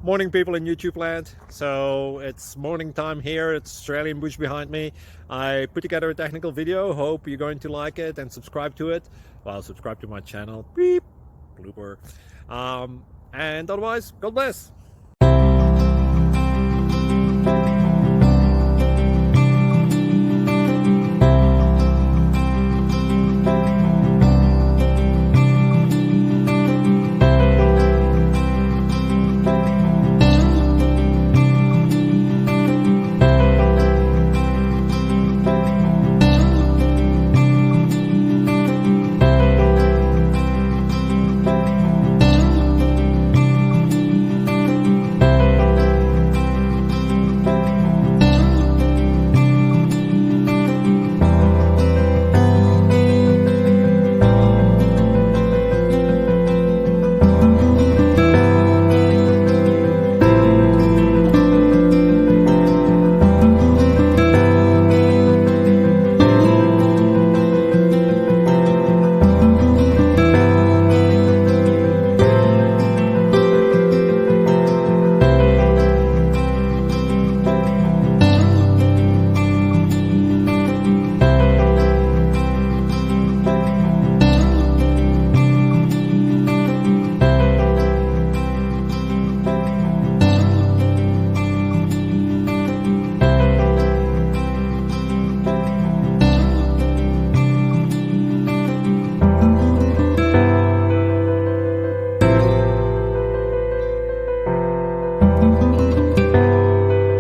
Morning, people in YouTube land. So it's morning time here. It's Australian bush behind me. I put together a technical video. Hope you're going to like it and subscribe to it. Well, subscribe to my channel. Beep, blooper. And otherwise, God bless.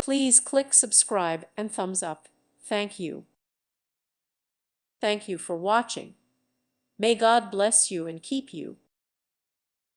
Please click subscribe and thumbs up. Thank you. Thank you for watching. May God bless you and keep you.